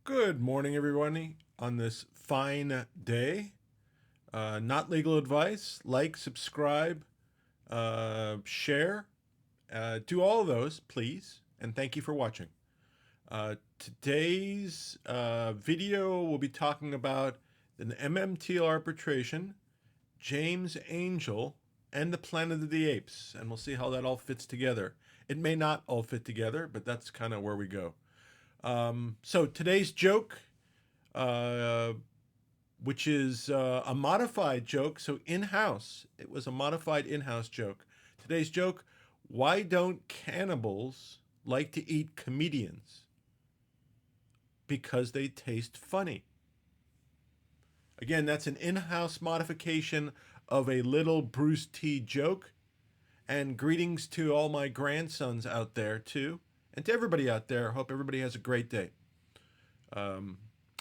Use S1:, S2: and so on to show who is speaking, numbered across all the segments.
S1: Good morning, everybody, on this fine day. Not legal advice. Like, subscribe, share. Do all of those, please. And thank you for watching. Today's video will be talking about the MMTL arbitration, James Angell, and the Planet of the Apes. And we'll see how that all fits together. It may not all fit together, but that's kind of where we go. So today's joke, uh, which is a modified joke. So in-house, it was a modified in-house joke. Today's joke: why don't cannibals like to eat comedians? Because they taste funny. Again, that's an in-house modification of a little Bruce T joke. And greetings to all my grandsons out there too, and to everybody out there. Hope everybody has a great day.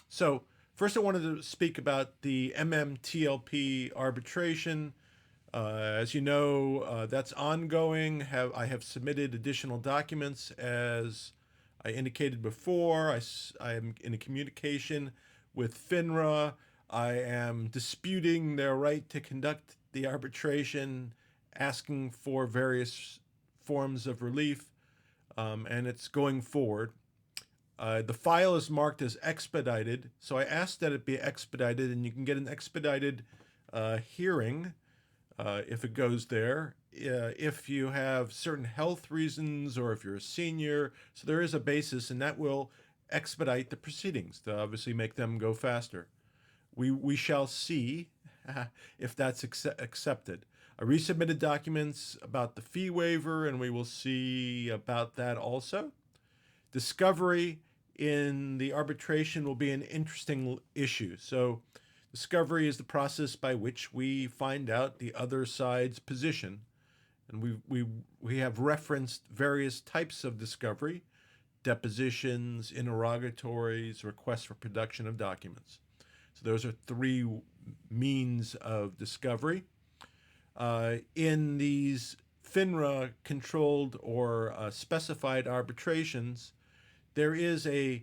S1: So first I wanted to speak about the MMTLP arbitration. As you know, that's ongoing. I have submitted additional documents as I indicated before. I am in a communication with FINRA. I am disputing their right to conduct the arbitration, asking for various forms of relief, and it's going forward. The file is marked as expedited, so I asked that it be expedited, and you can get an expedited hearing if it goes there. If you have certain health reasons or if you're a senior, so there is a basis, and that will expedite the proceedings to obviously make them go faster. We shall see if that's accepted. I resubmitted documents about the fee waiver, and we will see about that also. Discovery in the arbitration will be an interesting issue. So discovery is the process by which we find out the other side's position. And we have referenced various types of discovery: depositions, interrogatories, requests for production of documents. So those are three means of discovery. In these FINRA controlled or specified arbitrations, there is an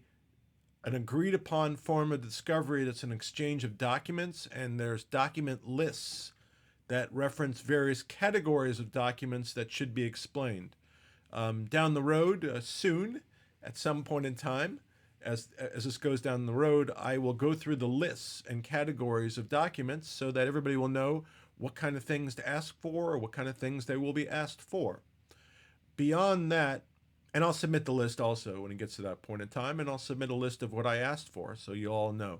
S1: agreed upon form of discovery that's an exchange of documents, and there's document lists that reference various categories of documents that should be explained. Down the road, soon, at some point in time, as this goes down the road, I will go through the lists and categories of documents so that everybody will know what kind of things to ask for or what kind of things they will be asked for. Beyond that, and I'll submit the list also when it gets to that point in time, and I'll submit a list of what I asked for so you all know.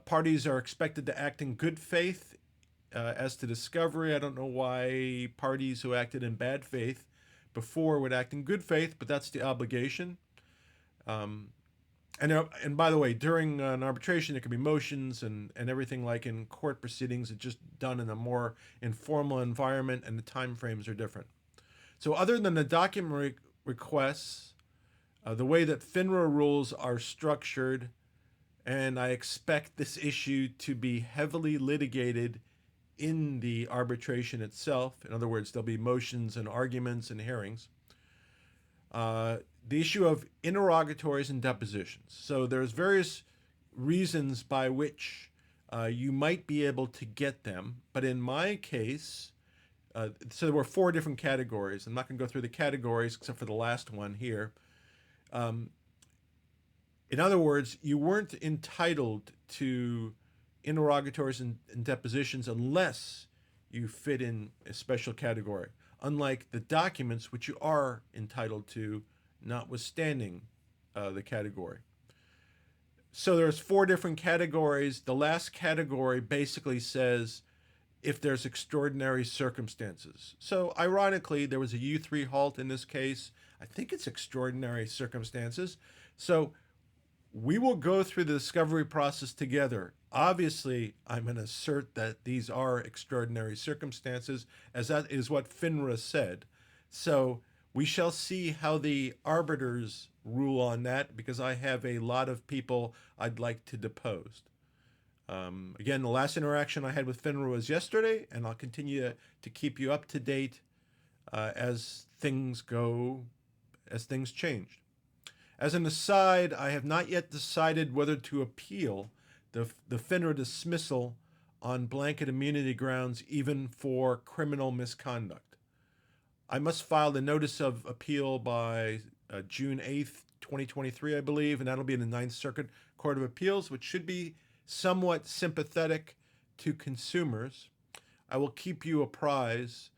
S1: Parties are expected to act in good faith as to discovery. I don't know why parties who acted in bad faith before would act in good faith, but that's the obligation. And by the way, during an arbitration, there can be motions and everything like in court proceedings. It's just done in a more informal environment, and the time frames are different. So other than the document requests, the way that FINRA rules are structured, and I expect this issue to be heavily litigated in the arbitration itself. In other words, there'll be motions and arguments and hearings. The issue of interrogatories and depositions. So there's various reasons by which you might be able to get them, but in my case, so there were four different categories. I'm not going to go through the categories except for the last one here. In other words, you weren't entitled to interrogatories and depositions unless you fit in a special category, unlike the documents, which you are entitled to, notwithstanding the category. So there's four different categories. The last category basically says if there's extraordinary circumstances. So ironically, there was a U3 halt in this case. I think it's extraordinary circumstances. So we will go through the discovery process together. Obviously, I'm going to assert that these are extraordinary circumstances, as that is what FINRA said. So we shall see how the arbiters rule on that, because I have a lot of people I'd like to depose. Again, the last interaction I had with FINRA was yesterday, and I'll continue to keep you up to date as things go, as things change. As an aside, I have not yet decided whether to appeal the FINRA dismissal on blanket immunity grounds, even for criminal misconduct. I must file the notice of appeal by June 8th, 2023, I believe, and that'll be in the Ninth Circuit Court of Appeals, which should be somewhat sympathetic to consumers. I will keep you apprised.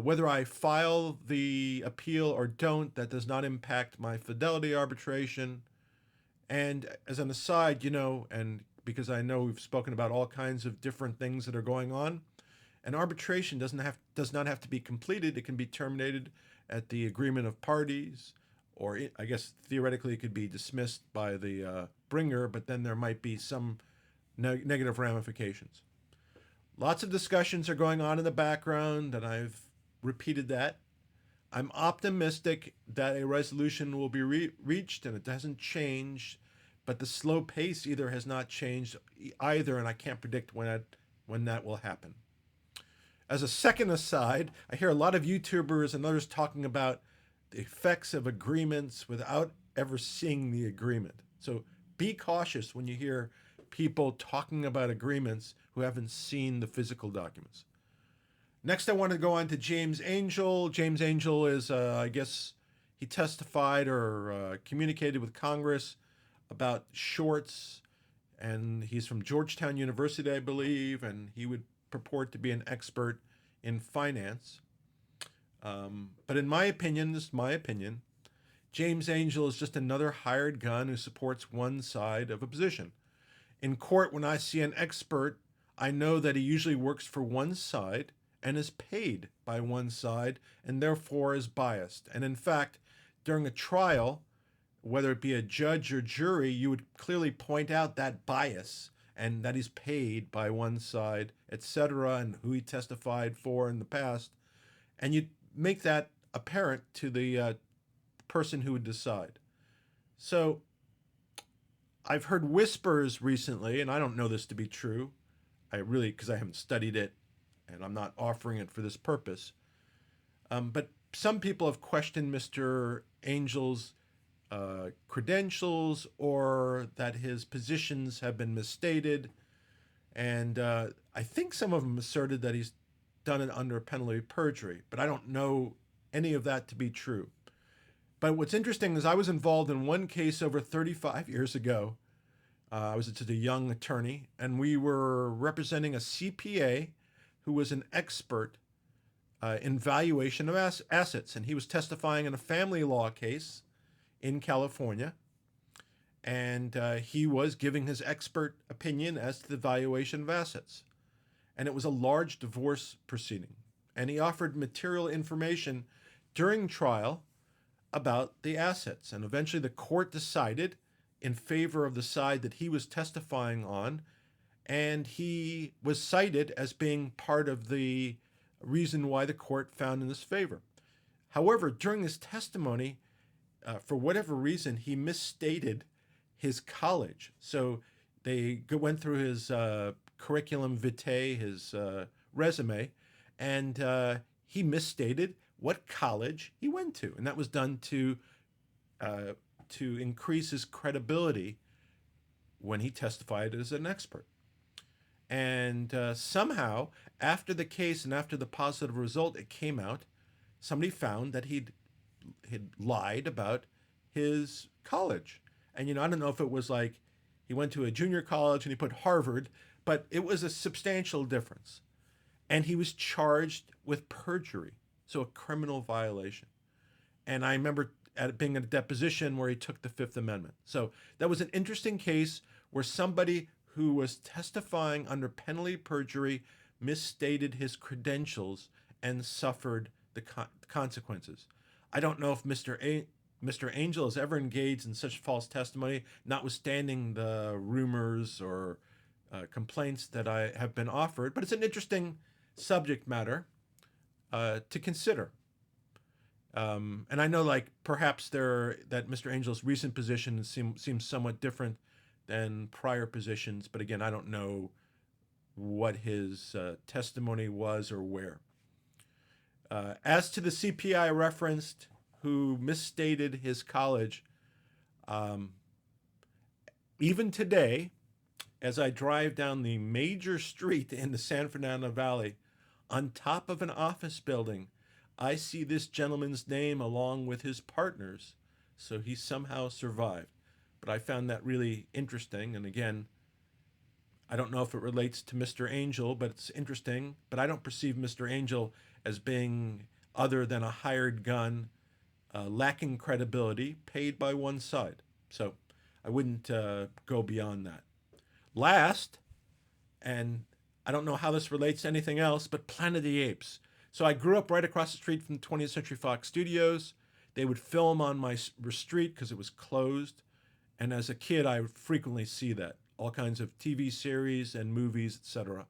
S1: Whether I file the appeal or don't, that does not impact my Fidelity arbitration. And as an aside, and because I know we've spoken about all kinds of different things that are going on, an arbitration does not have to be completed. It can be terminated at the agreement of parties, or I guess theoretically it could be dismissed by the bringer, but then there might be some negative ramifications. Lots of discussions are going on in the background, and I've repeated that. I'm optimistic that a resolution will be reached, and it hasn't changed, but the slow pace either has not changed either, and I can't predict when that will happen. As a second aside, I hear a lot of YouTubers and others talking about the effects of agreements without ever seeing the agreement. So be cautious when you hear people talking about agreements who haven't seen the physical documents. Next, I want to go on to James Angell. James Angell is, I guess, he testified or communicated with Congress about shorts, and he's from Georgetown University, I believe, and he would purport to be an expert in finance. But in my opinion, this is my opinion, James Angell is just another hired gun who supports one side of a position. In court, when I see an expert, I know that he usually works for one side and is paid by one side and therefore is biased. And in fact, during a trial, whether it be a judge or jury, you would clearly point out that bias and that he's paid by one side, etc., and who he testified for in the past. And you make that apparent to the person who would decide. So I've heard whispers recently, and I don't know this to be true. Because I haven't studied it, and I'm not offering it for this purpose. But some people have questioned Mr. Angell's credentials, or that his positions have been misstated. And I think some of them asserted that he's done it under penalty of perjury, but I don't know any of that to be true. But what's interesting is I was involved in one case over 35 years ago. I was just a young attorney, and we were representing a CPA who was an expert in valuation of assets, and he was testifying in a family law case in California, and he was giving his expert opinion as to the valuation of assets. And it was a large divorce proceeding, and he offered material information during trial about the assets, and eventually the court decided in favor of the side that he was testifying on, and he was cited as being part of the reason why the court found in his favor. However, during his testimony, for whatever reason, he misstated his college. So they went through his curriculum vitae, his resume, and he misstated what college he went to, and that was done to increase his credibility when he testified as an expert. And somehow, after the case and after the positive result, it came out, somebody found that he'd lied about his college. And, I don't know if it was like he went to a junior college and he put Harvard, but it was a substantial difference. And he was charged with perjury, so a criminal violation. And I remember being at a deposition where he took the Fifth Amendment. So that was an interesting case where somebody who was testifying under penalty of perjury misstated his credentials and suffered the consequences. I don't know if Mr. Angell has ever engaged in such false testimony, notwithstanding the rumors or complaints that I have been offered, but it's an interesting subject matter to consider. And I know, perhaps that Mr. Angell's recent position seems somewhat different than prior positions, but again, I don't know what his testimony was or where. As to the CPI referenced who misstated his college, Um, Even today, as I drive down the major street in the San Fernando Valley, on top of an office building, I see this gentleman's name along with his partners. So he somehow survived. But I found that really interesting. And again, I don't know if it relates to Mr. Angel, but it's interesting. But I don't perceive Mr. Angel as being other than a hired gun, lacking credibility, paid by one side. So I wouldn't go beyond that. Last, and I don't know how this relates to anything else, but Planet of the Apes. So I grew up right across the street from 20th Century Fox Studios. They would film on my street because it was closed. And as a kid, I would frequently see that. All kinds of TV series and movies, etc.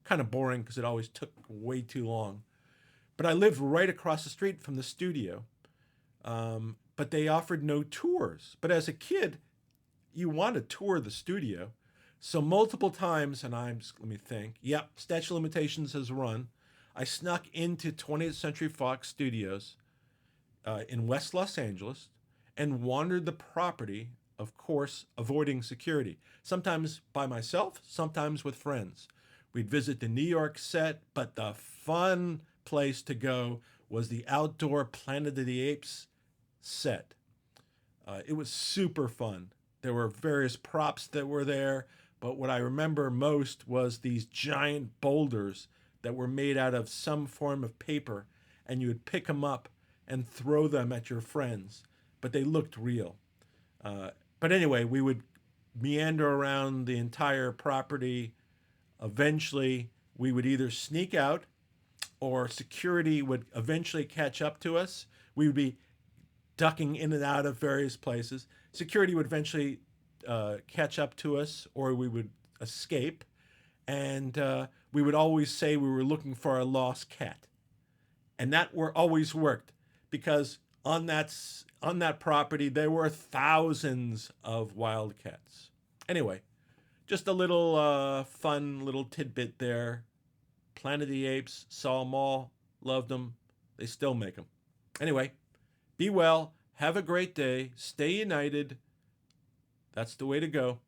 S1: Kind of boring because it always took way too long. But I lived right across the street from the studio. But they offered no tours. But as a kid, you want to tour the studio. So multiple times, and let me think, yep, statute of limitations has run. I snuck into 20th Century Fox Studios in West Los Angeles and wandered the property, of course, avoiding security. Sometimes by myself, sometimes with friends. We'd visit the New York set, but the fun place to go was the outdoor Planet of the Apes set. It was super fun. There were various props that were there, but what I remember most was these giant boulders that were made out of some form of paper, and you would pick them up and throw them at your friends, but they looked real. But anyway, we would meander around the entire property. Eventually, we would either sneak out or security would eventually catch up to us. We would be ducking in and out of various places. Security would eventually catch up to us, or we would escape. And we would always say we were looking for a lost cat. And that always worked because on that property, there were thousands of wildcats. Anyway, just a little fun little tidbit there. Planet of the Apes, saw them all, loved them. They still make them. Anyway, be well, have a great day, stay united. That's the way to go.